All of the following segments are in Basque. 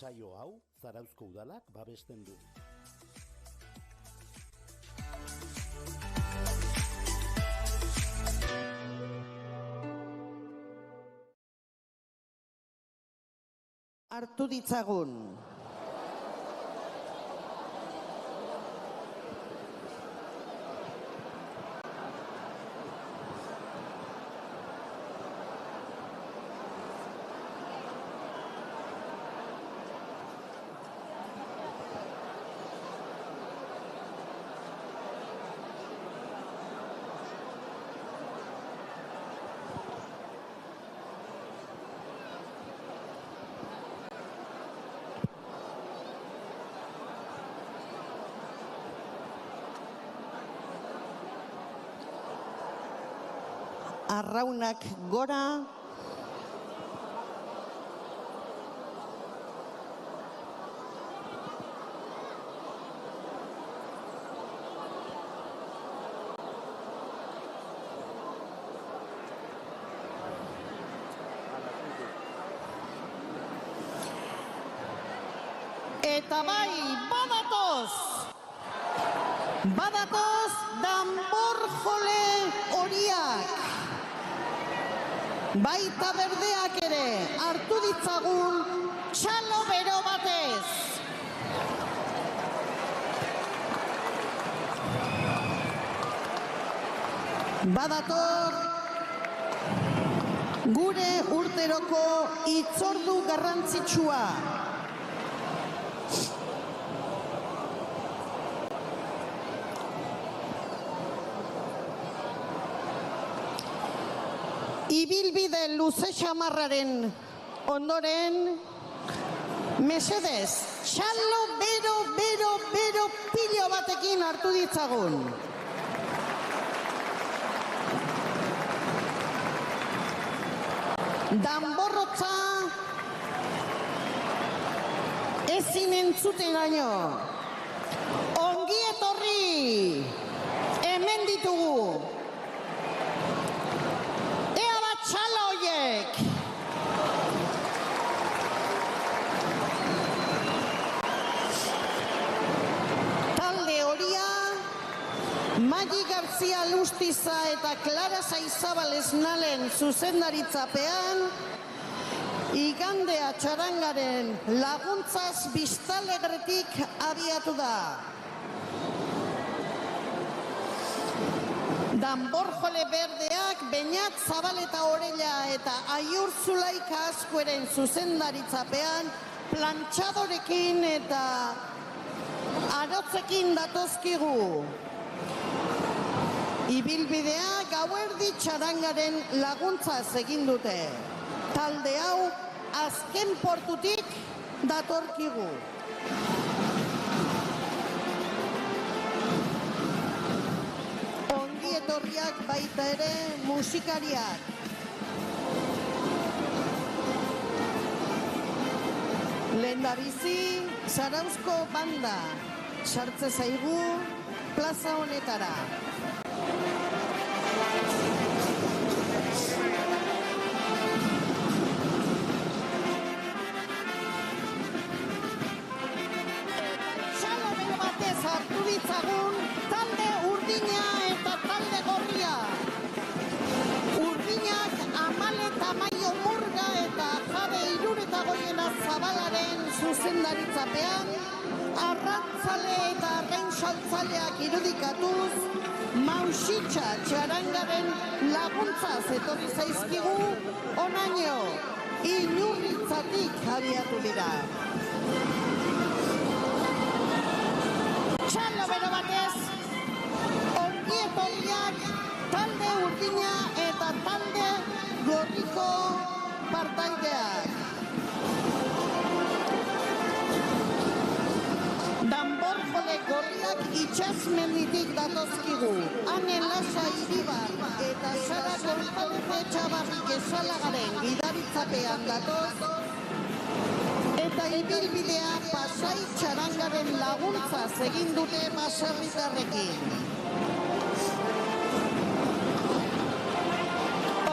Saio hau Zarauzko udalak babesten du. Hartu ditzagun. Arraunak gora. Eta bai, badatoz! Badatoz danbor jole horiak! Baita berdeak ere hartu ditzagun txalo bero batez. Badator gure urteroko hitzordu garrantzitsua. Ibilbide luze xamarraren ondoren, mesedez, txalo bero pilo batekin hartu ditzagun. Danborrotza ezin entzuteraino. Ongi etorri, hemen ditugu. Txalo horiek! Talde horia, Magi Garzia Lustiza eta Clara Saizabal Esnalen zuzendaritzapean, igandea txarangaren laguntzaz Biztalegretik abiatu da. Danborjole berdeak Beñat Zabaleta Orella eta Aiur Zulaika Azkueren zuzendaritzapean plantxadorekin eta arotzekin datozkigu. Ibilbidea gauerdi txarangaren laguntzaz egin dute. Talde hau azken portutik datorkigu. Etorriak baita ere musikariak. Lehendabizi, Zarauzko banda sartze zaigu plaza honetara. Txalo bero batez hartu ditzagun talde urdina eta talde gorria. Urdinak Amale Tamaio Murga eta Jabe Iruretagoiena Zabalaren zuzendaritzapean, arrantzale eta arrainsaltzaleak irudikatuz, Mausitxa txarangaren laguntzaz etorri zaizkigu, onaino Inurritzatik abiatu dira. Txalo bero batez, ongi etorriak talde urdina eta talde gorriko partaideak. Danborjole gorriak itxasmenditik datozkigu. Ane Lasa Iribar eta Sara González Etxabarrik Esalagaren gidaritzapean datoz. Eta ibilbidea Pasai txarangaren laguntzaz egin dute baserritarrekin.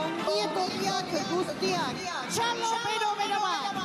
Ongi etorriak guztiak, txalo bero bat!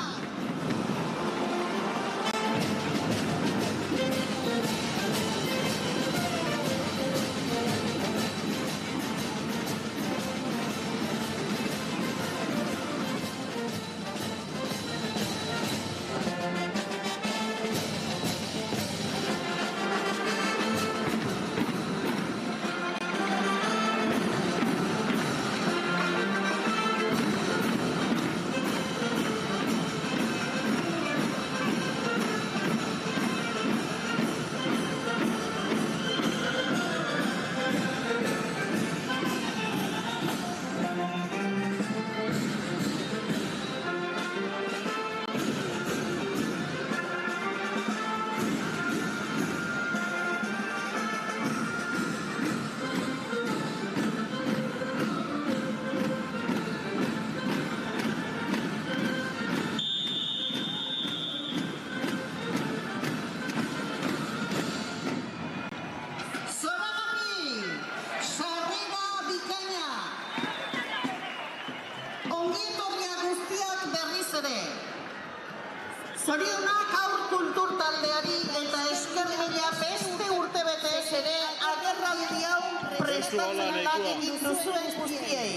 prestatzen lagin dituzuen guztiei.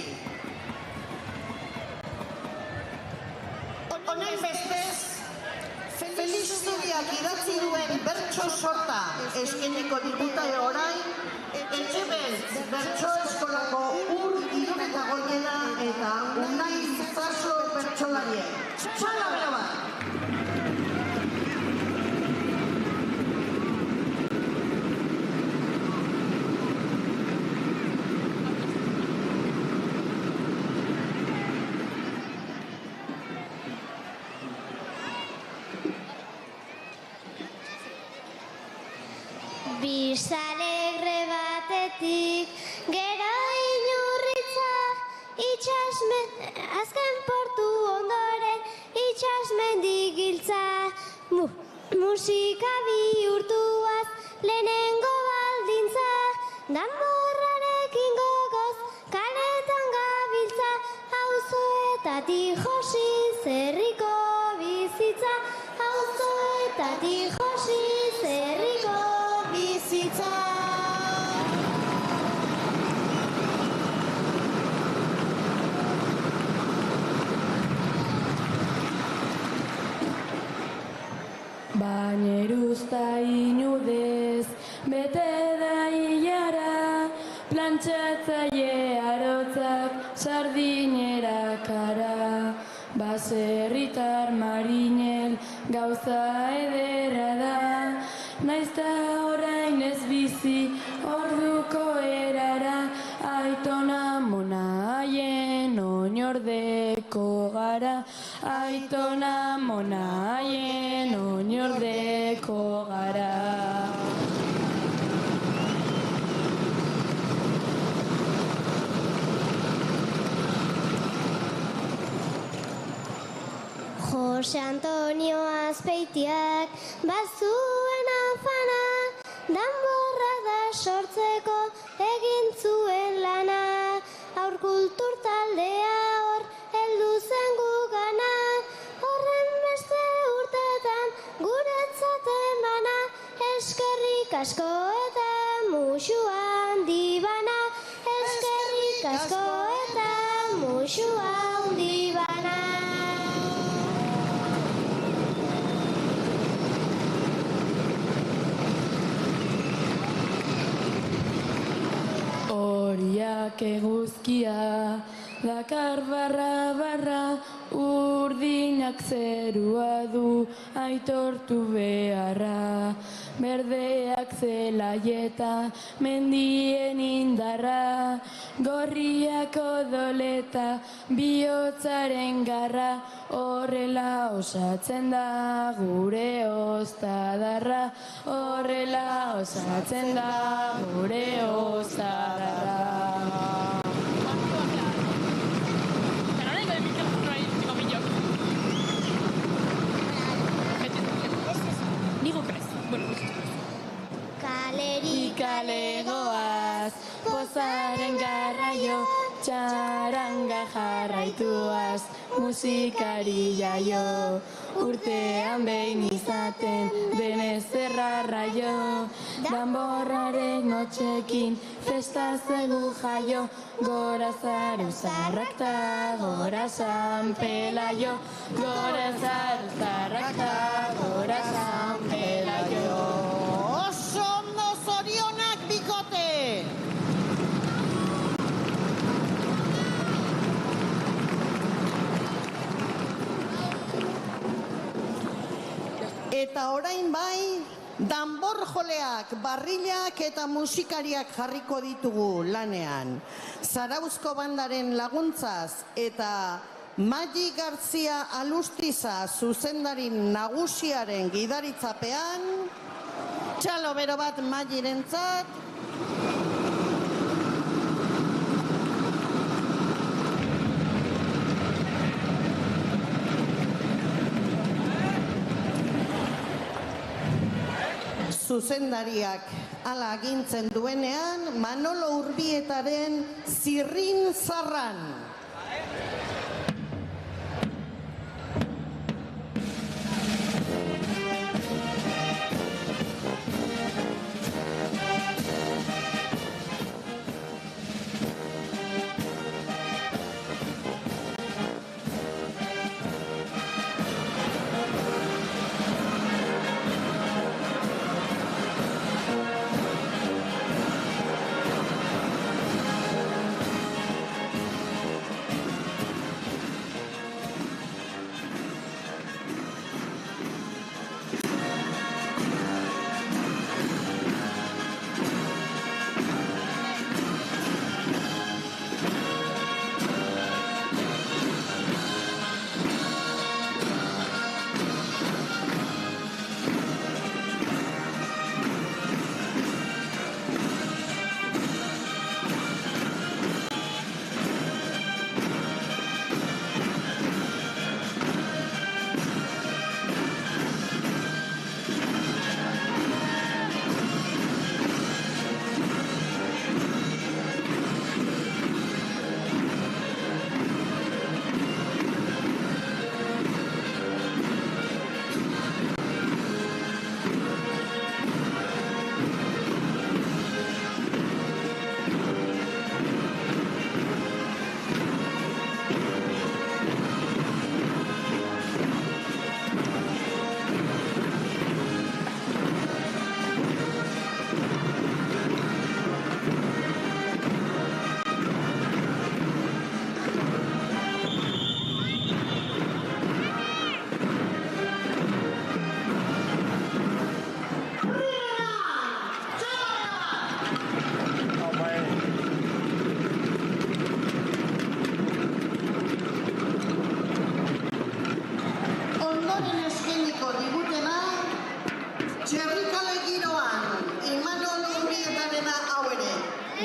Honen bestez, Felix Zubiak idatzi duen bertso sorta eskeniko dituta orain, Etxebel bertso eskolako Irun eta Goiena eta Unai Zaso bertsolariek. Txala bero bat! Bizalegre batetik gero Inurritza azken portu ondoren itxasmendik giltza musika bihurtuaz lehenengo baldintza danborrarekin gogoz kaletan gabiltza auzoetatik josi zerriko bizitza auzoetatik josi zerriko bizitza. Baineruzta inudez, bete da hilara, plantxatzaile arotzak sardinera kara. Baserritar marinel gauza ederra da, naizta orain ez bizi orduko erara, aitona mona haien oinordeko gara, aitona mona haien oinordeko gara. Jose Antonio Azpeitiak bazuen afana, danborra da sortzeko egin zuen lana. Aur kultur taldea hor heldu zen gugana, horren beste urtetan guretzat emana. Eskerrik asko eta musu handi bana, eskerrik asko eta musu handi bana. Horiak eguzkia, dakar barra, urdinak zerua du aitortu beharra. Berdeak zelaieta, mendien indarra, gorriak odoleta, bihotzaren garra, horrela osatzen da gure ostadarra, horrela osatzen da gure ostadarra. Kaleri Kale goaz, pozaren garraio, txaranga jarraituaz, musikari jaio. Urtean behin izaten denez errarraio, danborraren notxekin festa zegu jaio. Gora zaruzarrak ta gora San Pelaio, gora zaruzarrak ta gora San Pelaio. Oso ondo zorionak bikote! Eta orain bai, danbor joleak, barrilak eta musikariak jarriko ditugu lanean. Zarauzko bandaren laguntzaz eta Magi Garzia Alustiza zuzendarin nagusiaren gidaritzapean, txalo bero bat Magirentzat, zuzendariak hala agintzen duenean, Manolo Urbietaren Zirrin Zarran.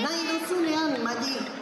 nahi duzunean, Mali.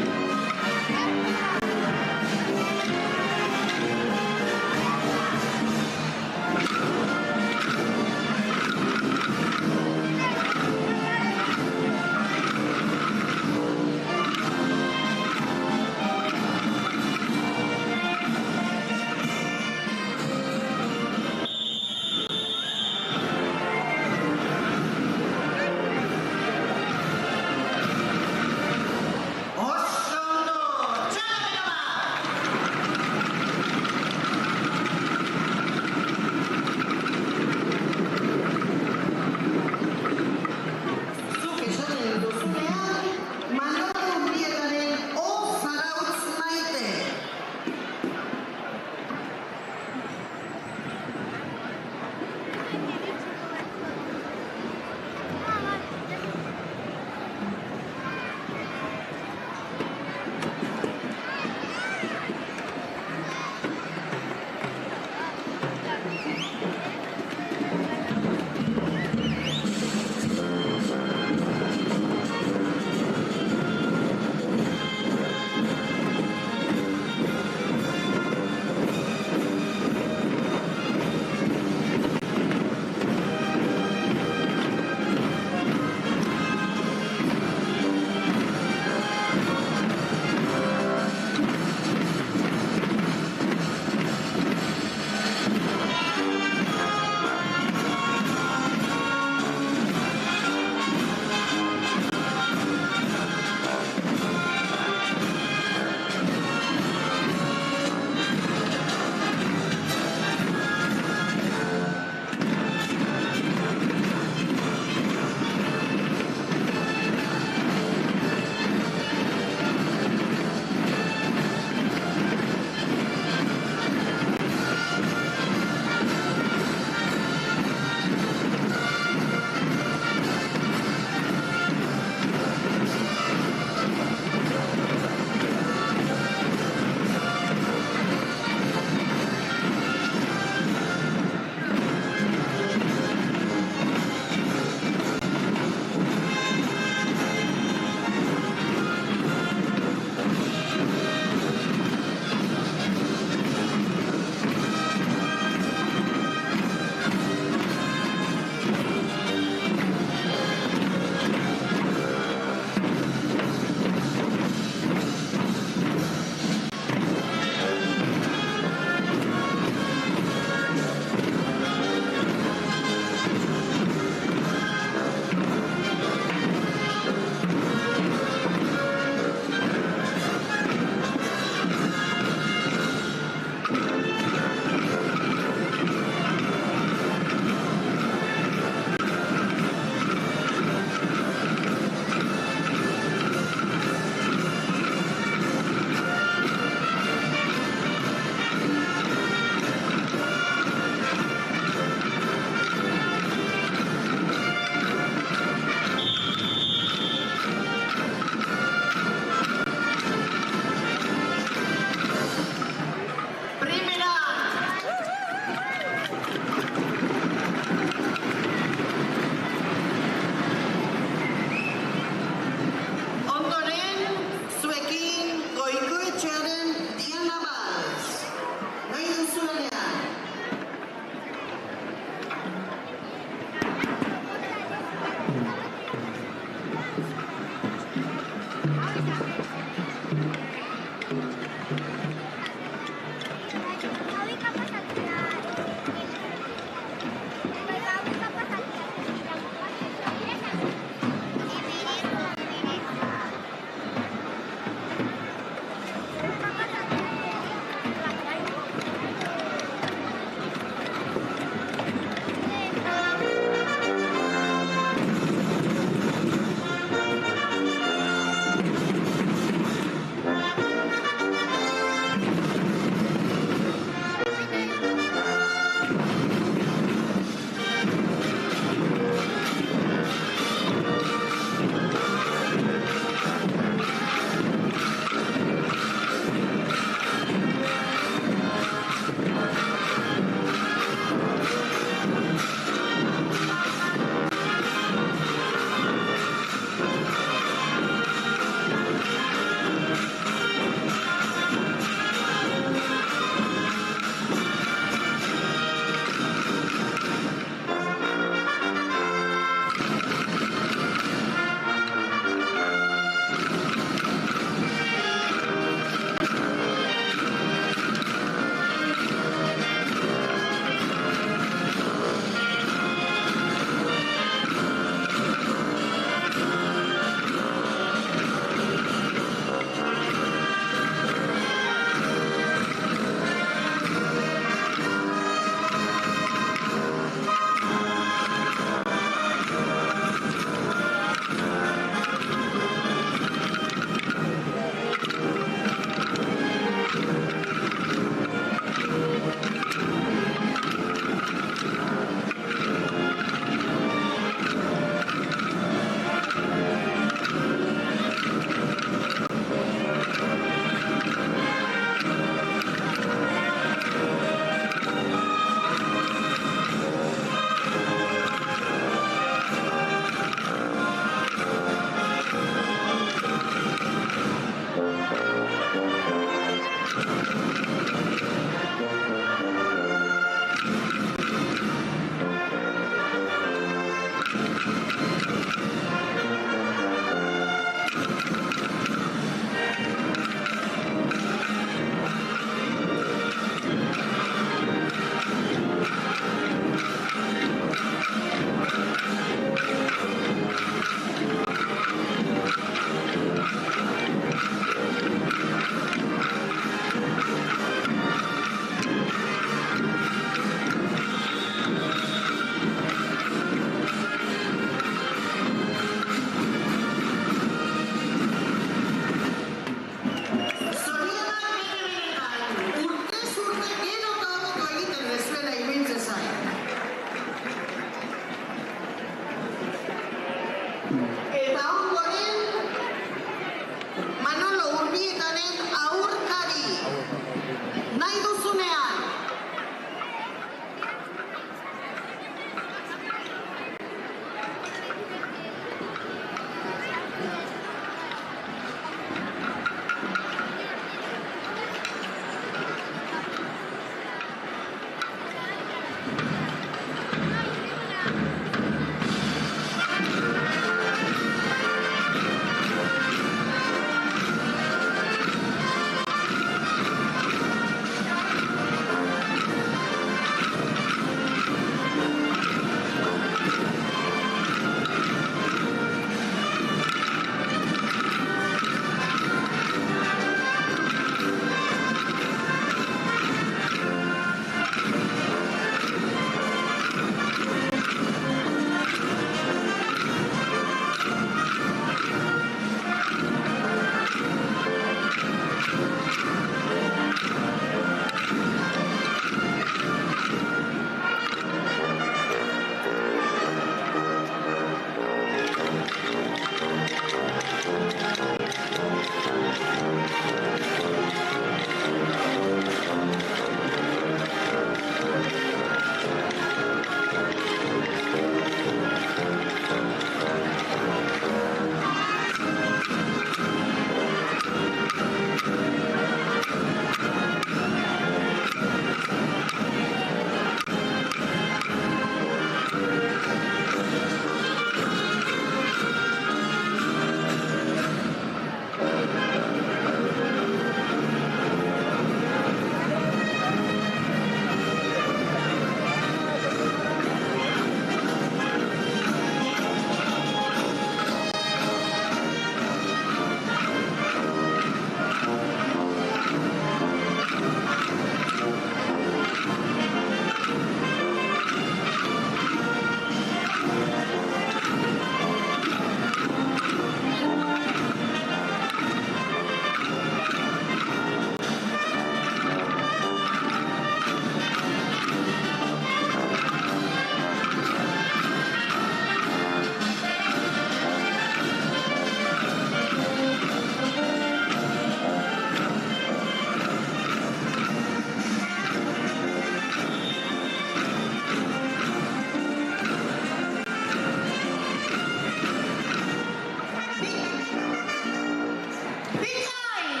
Bikain!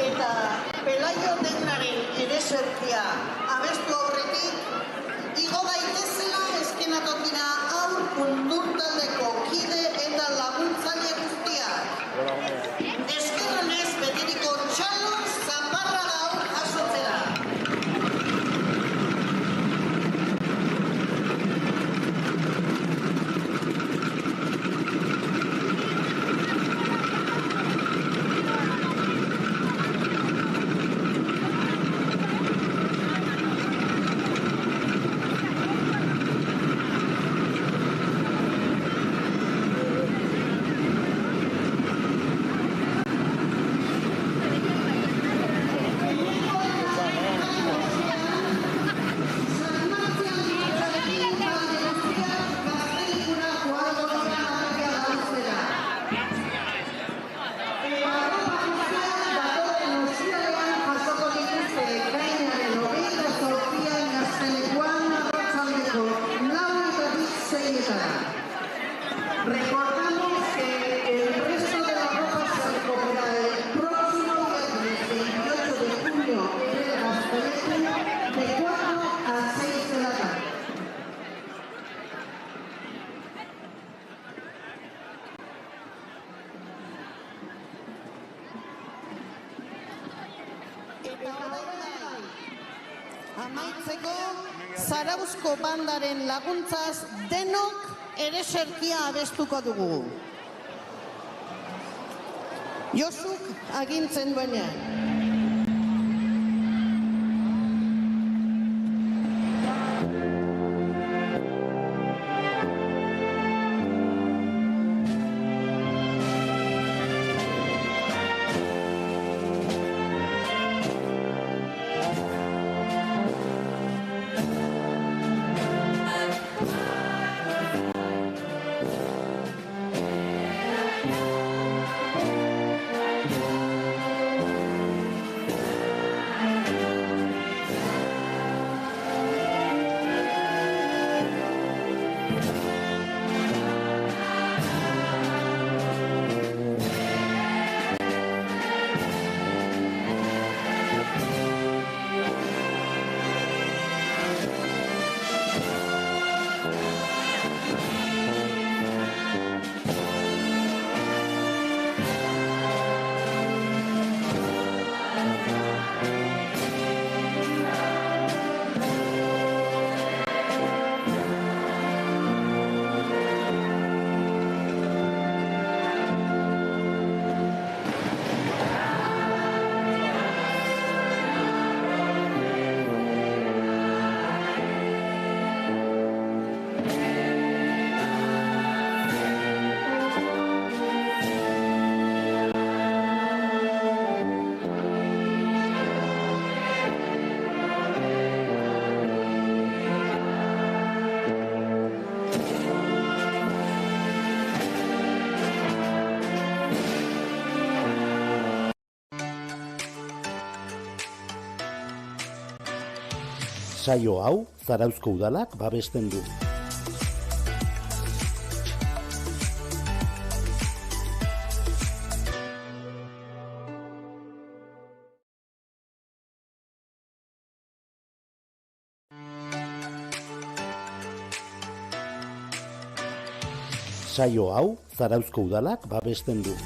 Eta Pelaio Tegnaren ereserkia abestu aurretik, igo daitezela eskenatokira haur kulturtaldeko kide eta laguntzaile guztiak. Eskenonez betiriko txalo zaparra gaur jasotzera. Recordamos que el resto de la ropa se recogerá el próximo viernes 28 de junio en el Gaztelete de 4 a 6 de la tarde. Amaitzeko, Zarauzko bandaren laguntzaz denok ereserkia abestuko dugu. Josuk agintzen duenean. Saio hau Zarauzko udalak babesten du. Saio hau Zarauzko udalak babesten du.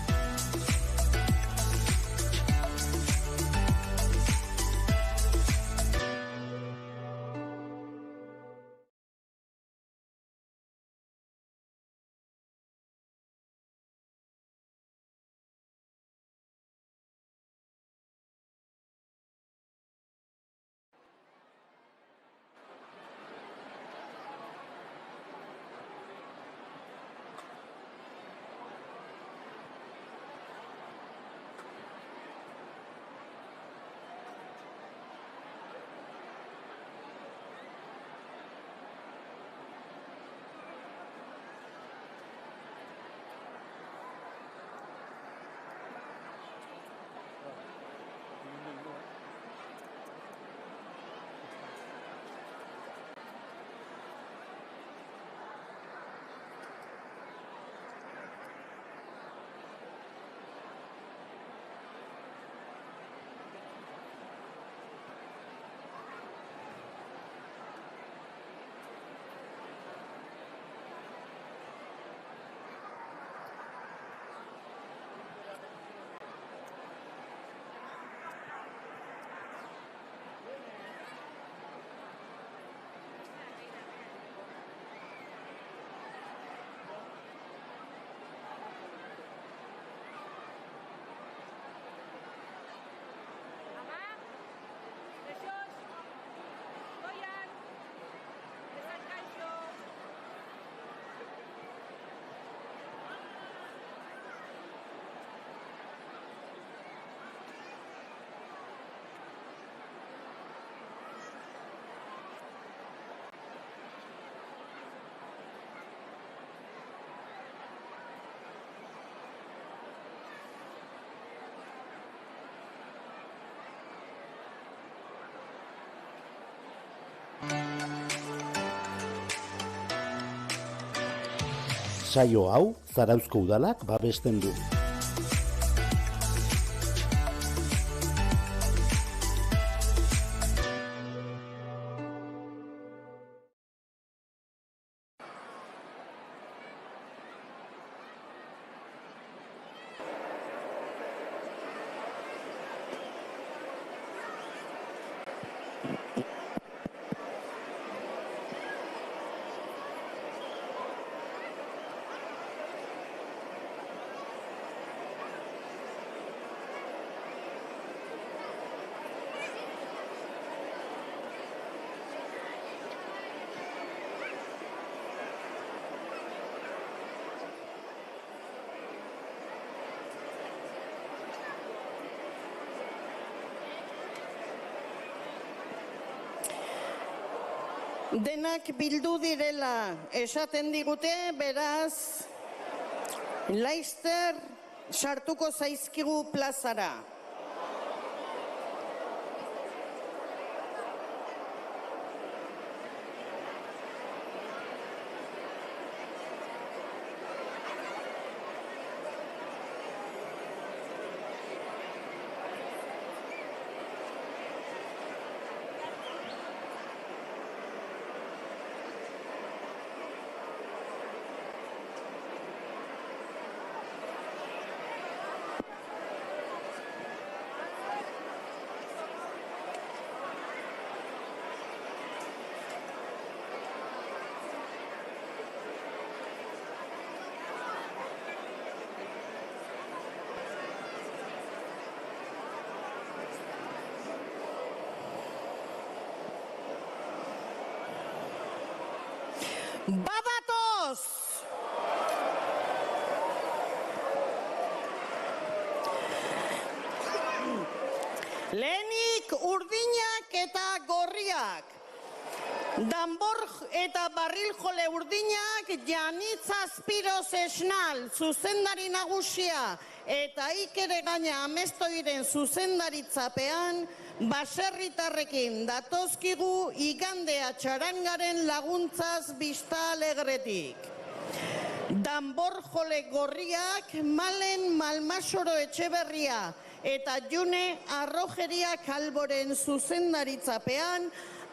Saio hau Zarauzko udalak babesten du. Denak bildu direla esaten digute, beraz, laizter sartuko zaizkigu plazara. Badatoz! Lehenik urdinak eta gorriak. Danbor eta barril jole urdinak Janitz Azpiroz Esnal, zuzendari nagusia, eta Ikere Gaina Amestoiren zuzendaritzapean, baserritarrekin datozkigu igandea txarangaren laguntzaz Bista Alegretik. Danbor jole gorriak Malen Malmasoro Etxeberria eta June Arrojeria Kalboren zuzendaritzapean,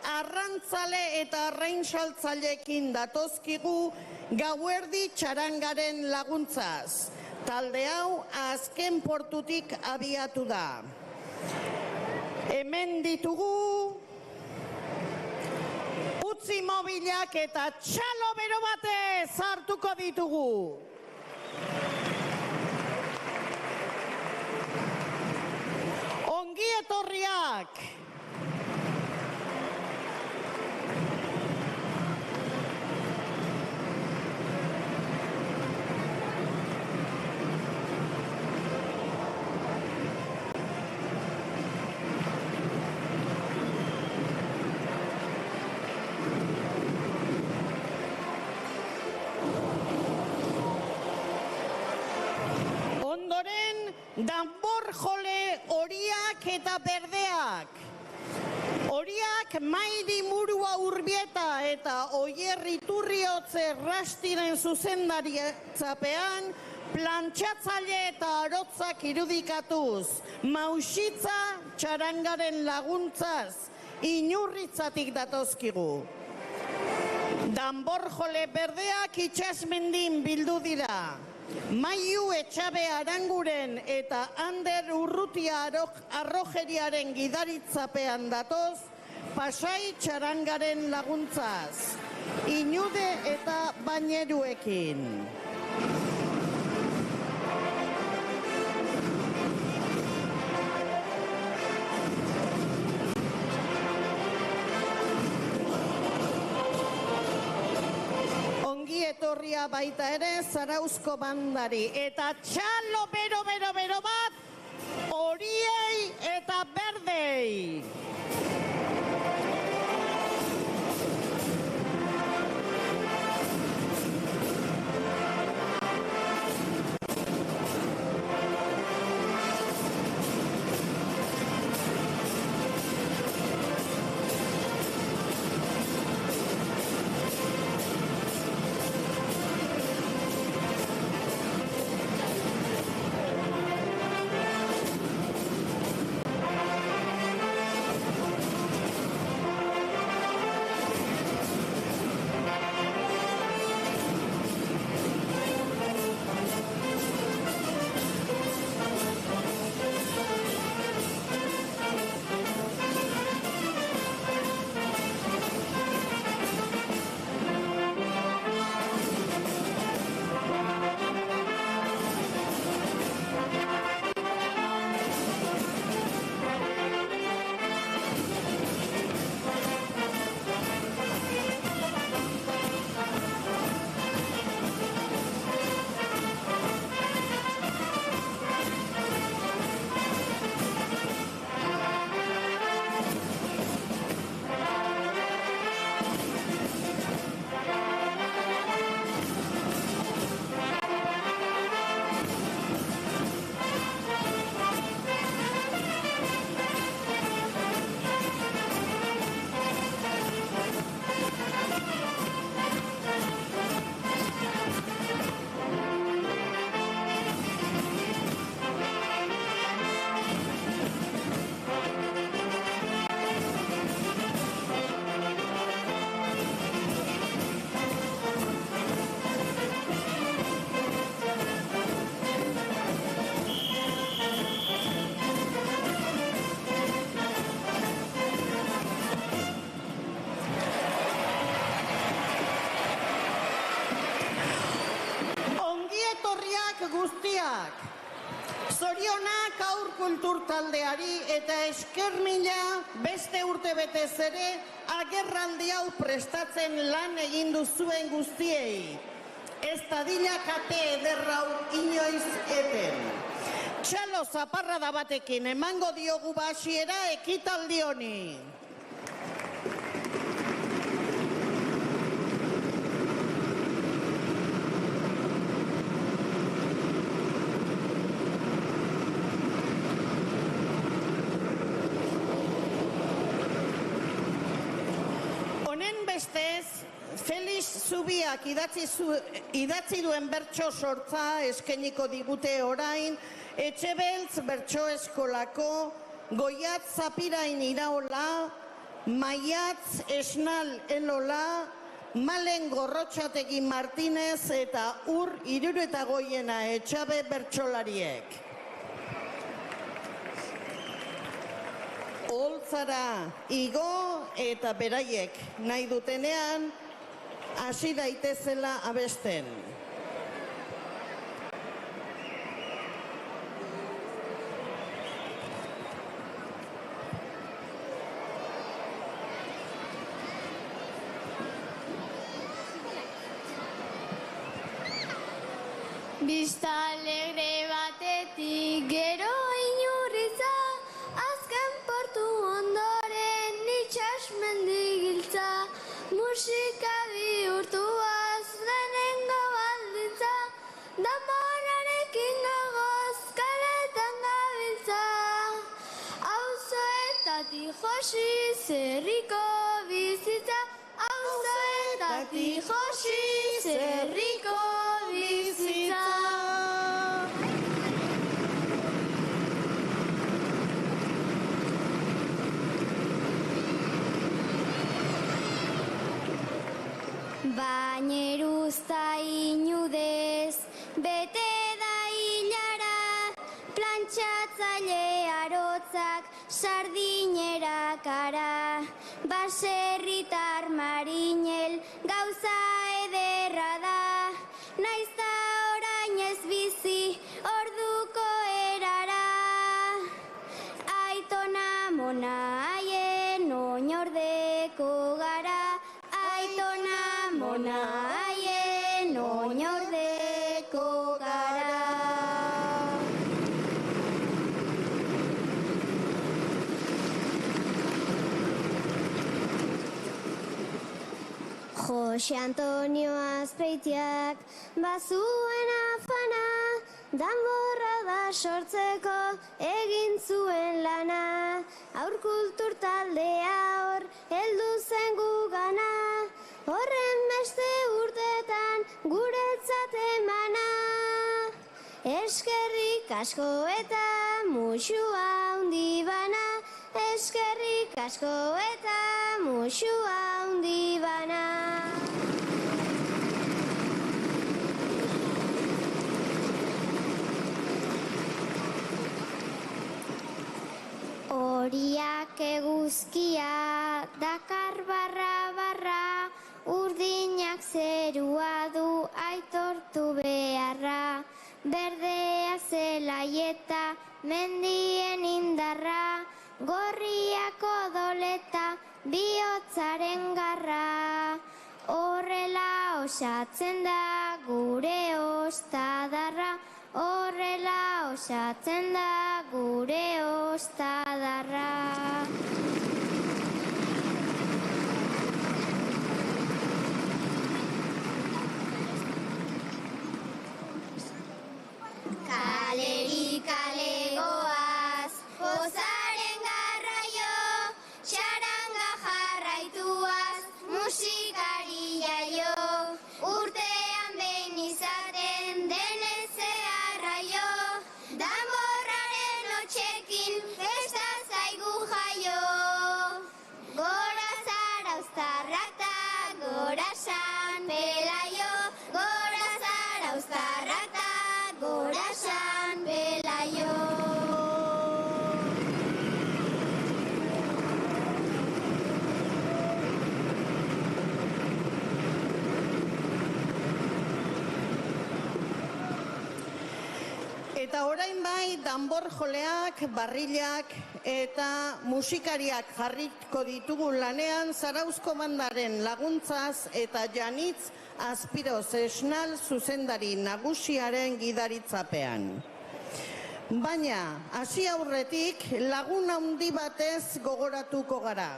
arrantzale eta arrainsaltzaileekin datozkigu gauerdi txarangaren laguntzaz. Talde hau azken portutik abiatu da. Hemen ditugu utzi mobilak eta txalo bero batez hartuko ditugu. Ongi etorriak! Ondoren, danbor jole horiak eta berdeak. Horiak Mairi Murua Urbieta eta Oier Iturriotze Rastiren zuzendaritzapean, plantxatzaile eta arotzak irudikatuz, Mausitza txarangaren laguntzaz, Inurritzatik datozkigu. Danbor jole berdeak itxasmendin bildu dira. Maiu Etxabe Aranguren eta Ander Urrutia Arrojeriaren gidaritzapean datoz, Pasai txarangaren laguntzaz, Inude eta Baineruekin. Etorria baita ere Zarauzko bandari eta txalo bero bat horiei eta berdei. Zorionak aur kultur taldeari eta esker mila beste urte betez ere agerraldi hau prestatzen lan egin duzuen guztiei. Ez dadila kate ederrau inoiz eten. Txalo zaparrada batekin emango diogu hasiera ekitaldi honi. Bestez, Felix Zubiak idatzi duen bertso sortza eskainiko digute orain, Etxebeltz bertso eskolako Goiatz Zapirain Iraola, Maiatz Esnal Elola, Malen Gorrotxategi Martinez eta Ur Iruretagoiena Etxabe bertsolariek. Holtzara igo eta beraiek nahi dutenean hasi daitezela abesten. Bista alegre batetik gero inurritza, azken portu ondoren itxas mendigiltza, musika bihurtuaz lehenengo baldintza, danborarekin gogoz kaletan gabiltza. Auzoetatik josi zerriko bizitza, auzoetatik josi zerriko bizitza. Baineruzta inudez, bete da hilara, plantxatzaile arotzak sardinera kara, baserritar marinel gauza ederra da, naizta orain ez bizi orduko erara. Aitona mona haien oinordeko gara, aitona mona haien oinordeko gara. Jose Antonio Azpeitiak bazuen afana, danborra da sortzeko egin zuen lana. Aur kultur taldea hor heldu zen gugana, horren beste urtetan guretzat emana. Eskerrik asko eta musu handi bana, eskerrik asko eta musu handi bana. Horiak eguzkia dakar barra, urdinak zerua du aitortu beharra, berdeak zelaieta mendien indarra, gorriak odoleta bihotzaren garra. Horrela osatzen da gure ostadarra, horrela osatzen da gure ostadarra. Kaleri kale goaz, pozaren garraio, xaranga jarraituaz, musikari jaio, urtean behin izaten denez zeharraio, danborraren hotxekin festa zaigu jaio. Eta orain bai, danbor joleak, barrilak eta musikariak jarriko ditugu lanean Zarauzko bandaren laguntzaz eta Janitz Azpiroz esnal zuzendari nagusiaren gidaritzapean. Baina, hasi aurretik lagun handi batez gogoratuko gara.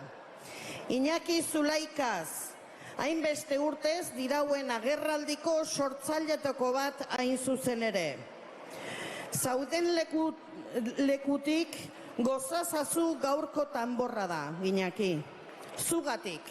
Iñaki Zulaikaz, hainbeste urtez dirauen agerraldiko sortzailetako bat hain zuzen ere. Zauden lekutik gozazazu gaurko tanborra da, Iñaki. Zugatik.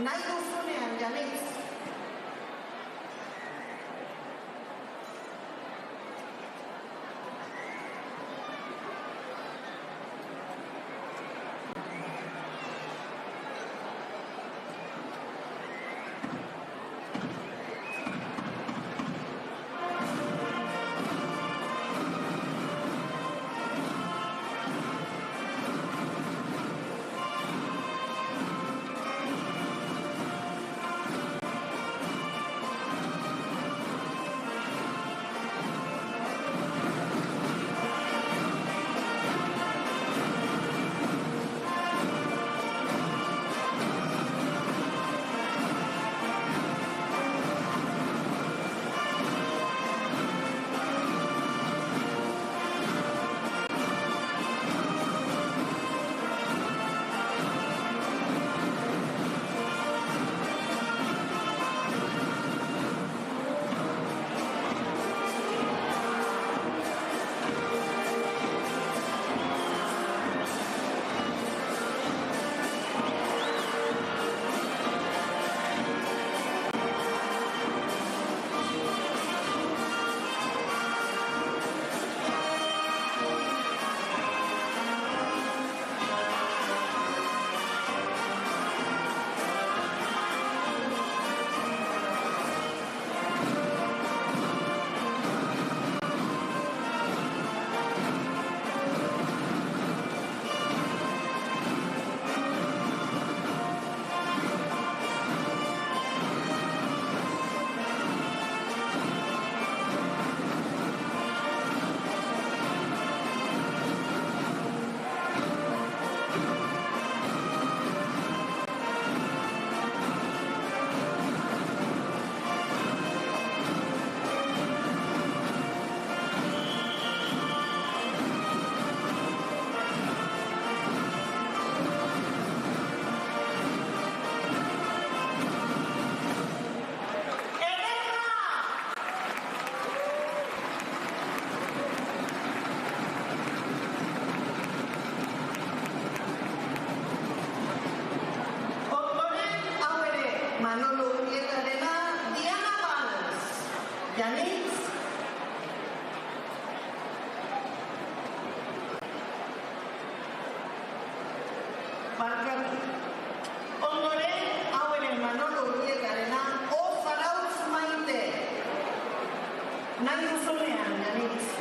Nahi duzunean, Janitz. Janitz. Barkatu. Ondoren, hau ere Manolo Urietarena, O Zarautz Maite. Nahi duzunean, Janitz.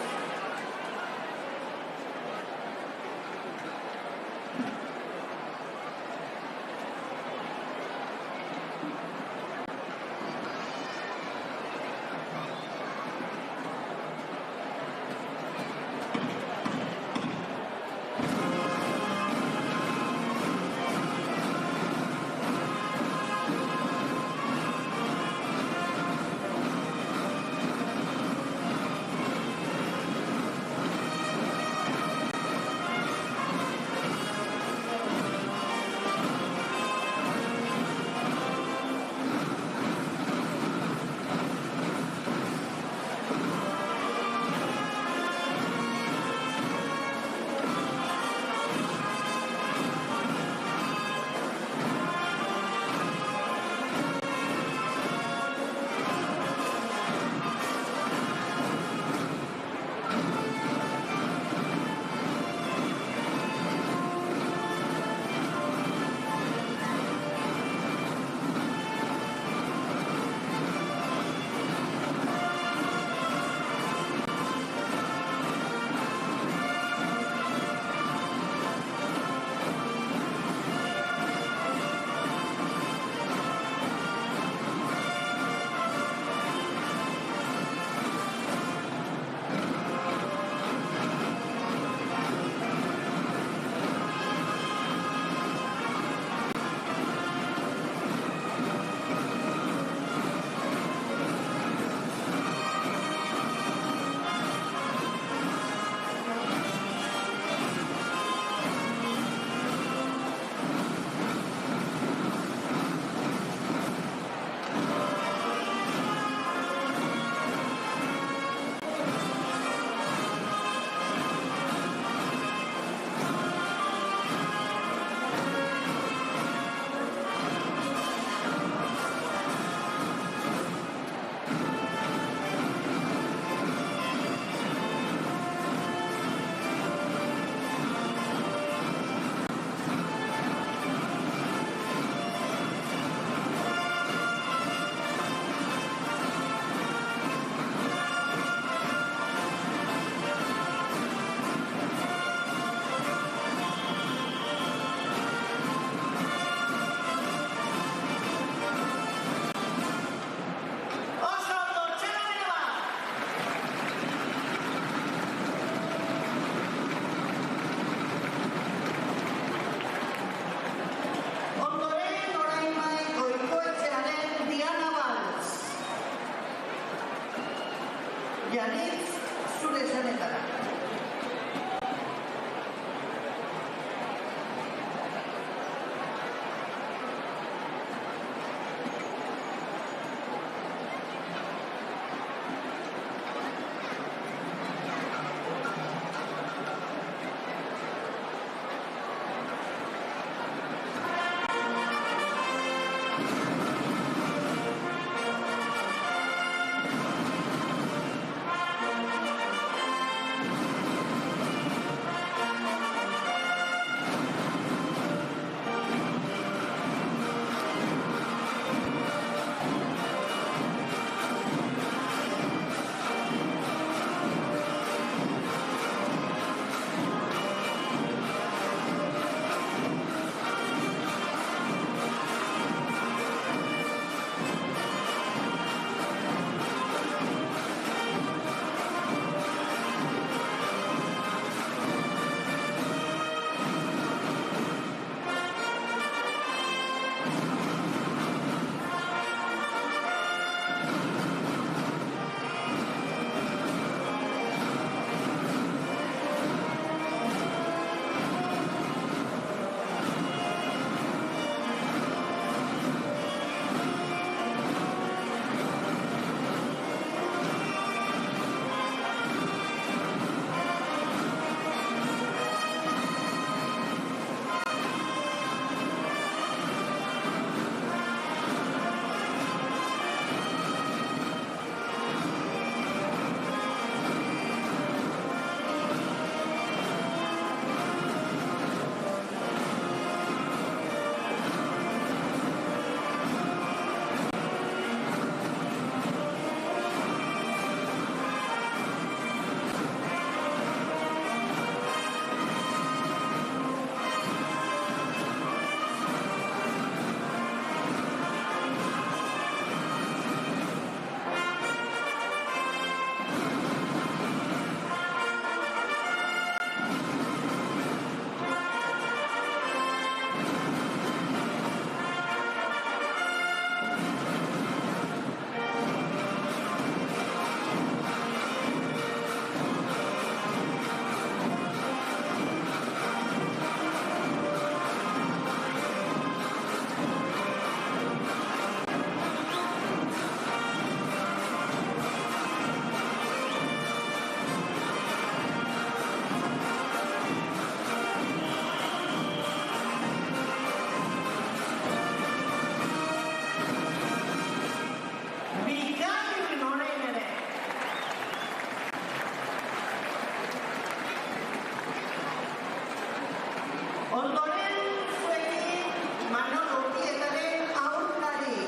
Ondoren zuekin Manolo Urdietaren aurkari.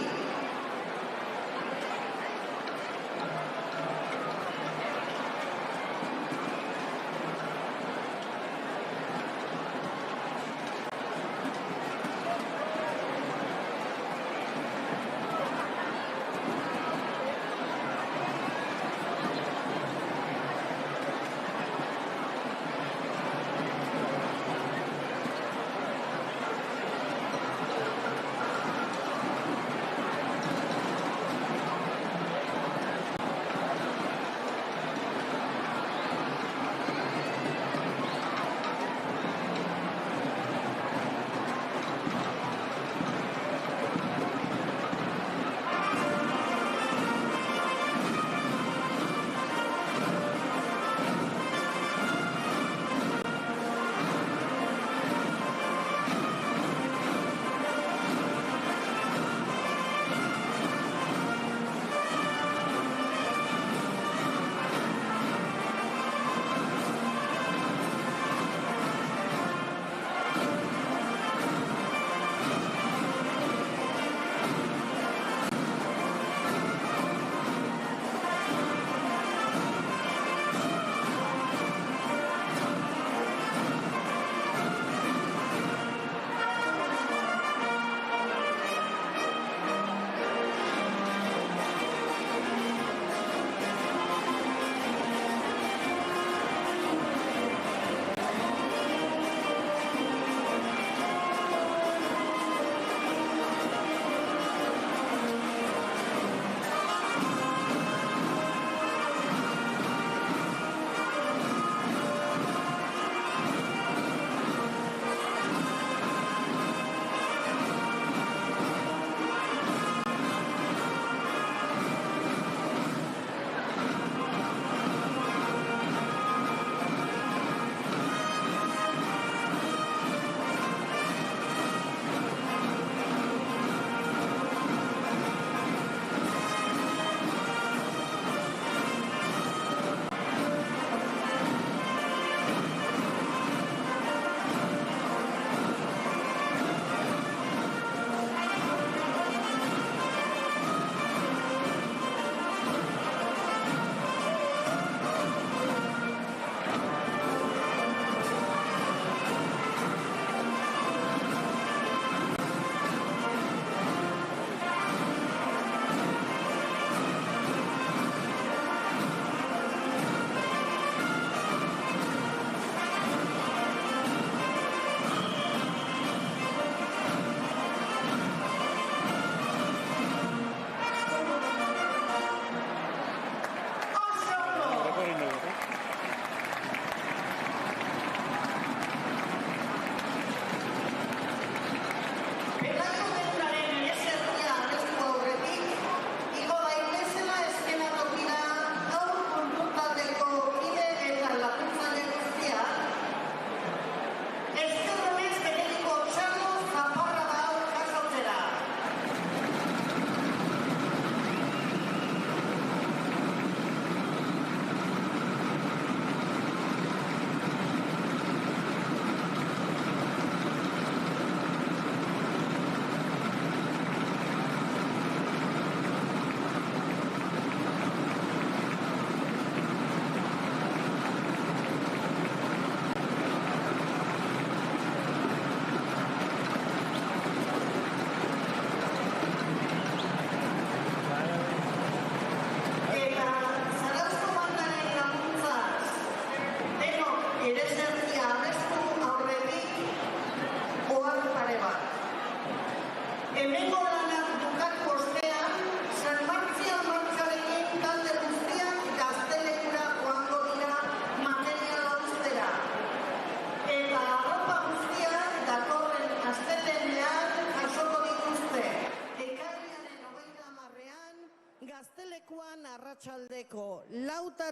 Gaztelekuan arratsaldeko 4:00 a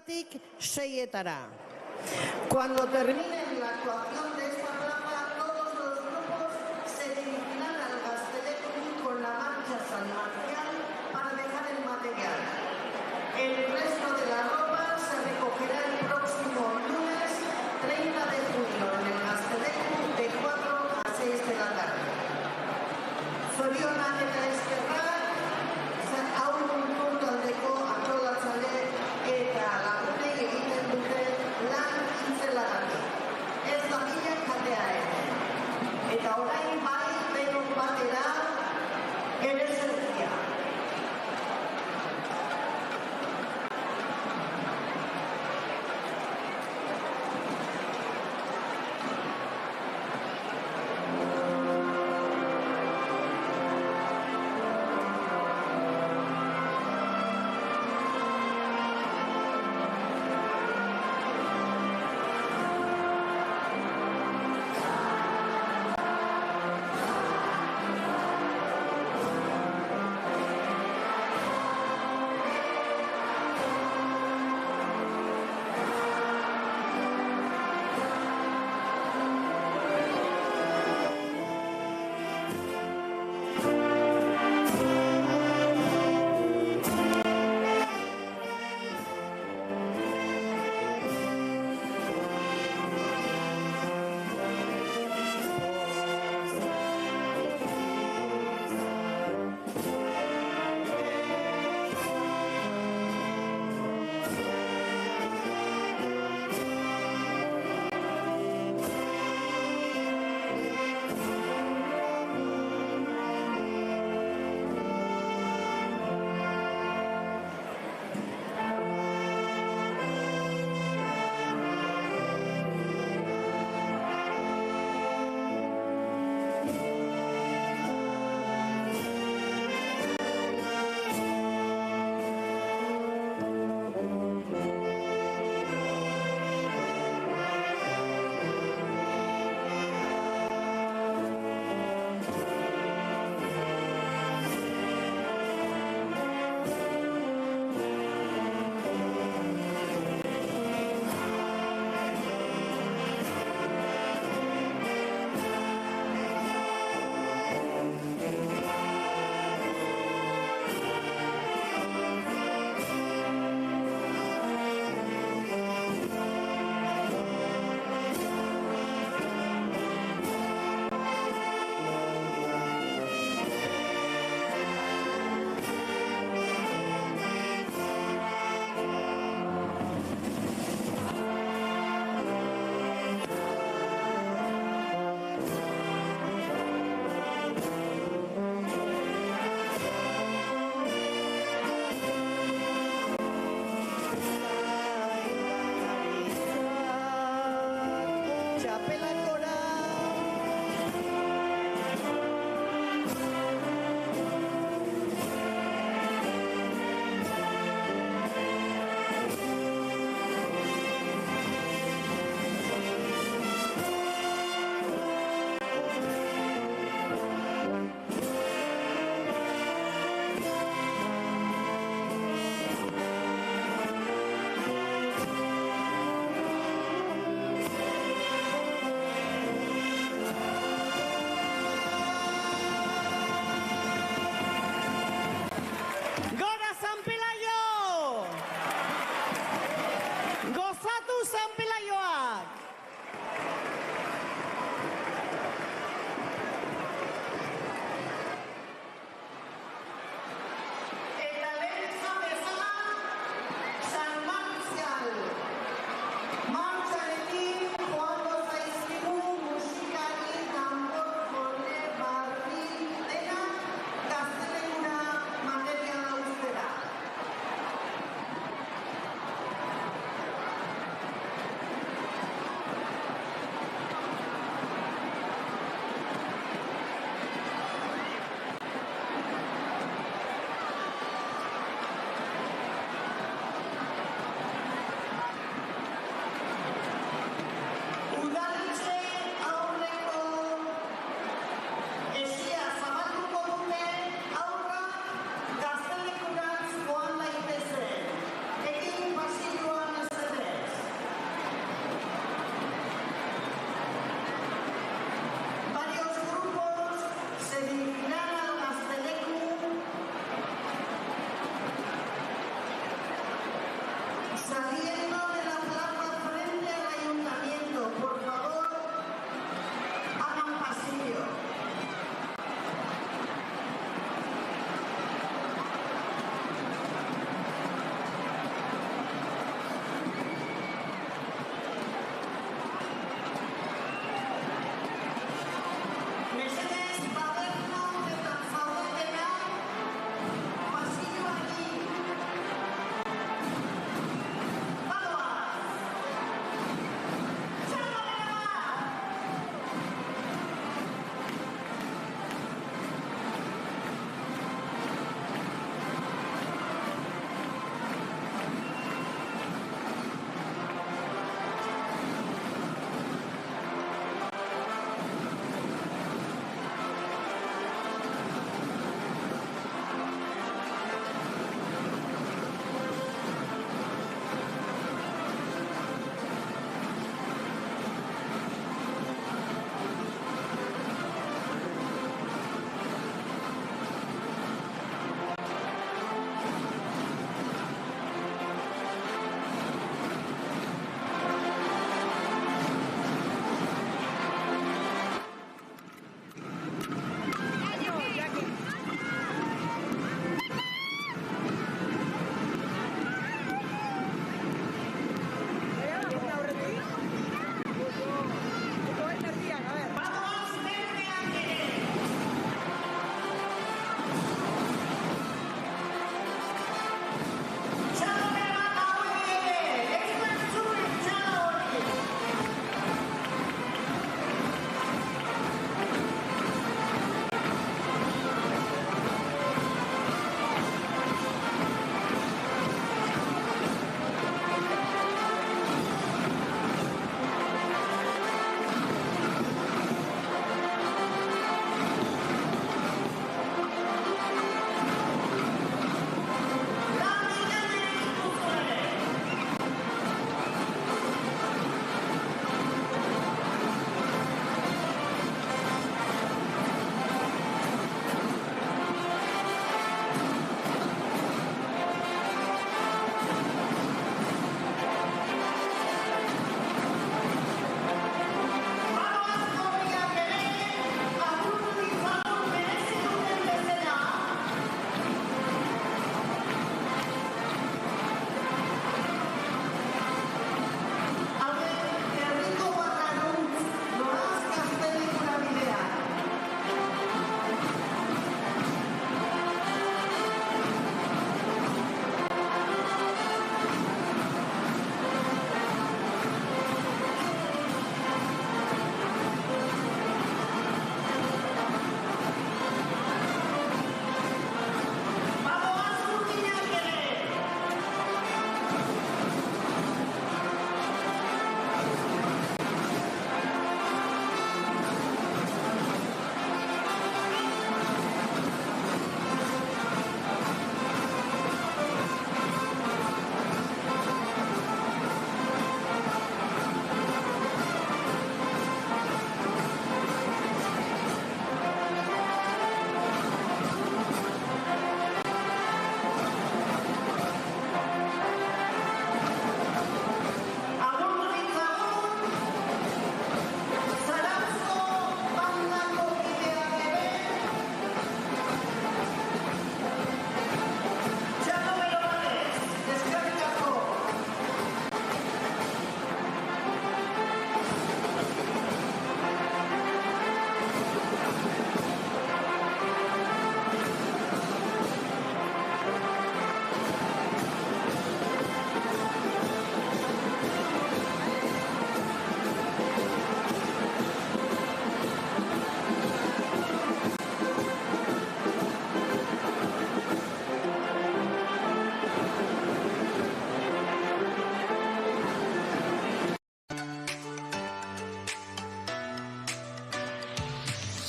6:00. Cuando termine la actuación de esta plaza, todos los grupos se dirigirán al Gaztelecu con la marcha San Marcial para dejar el material. El resto de la ropa se recogerá el próximo lunes 30 de junio en el Gaztelecu de 4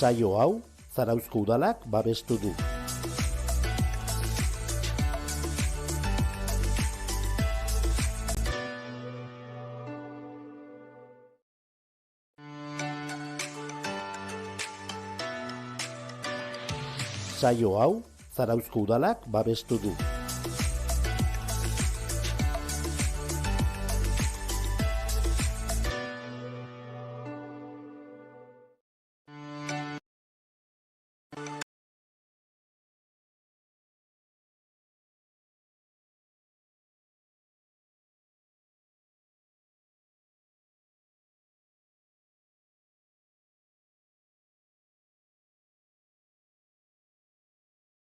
Saio hau Zarauzko udalak babestu du. Saio hau Zarauzko udalak babestu du.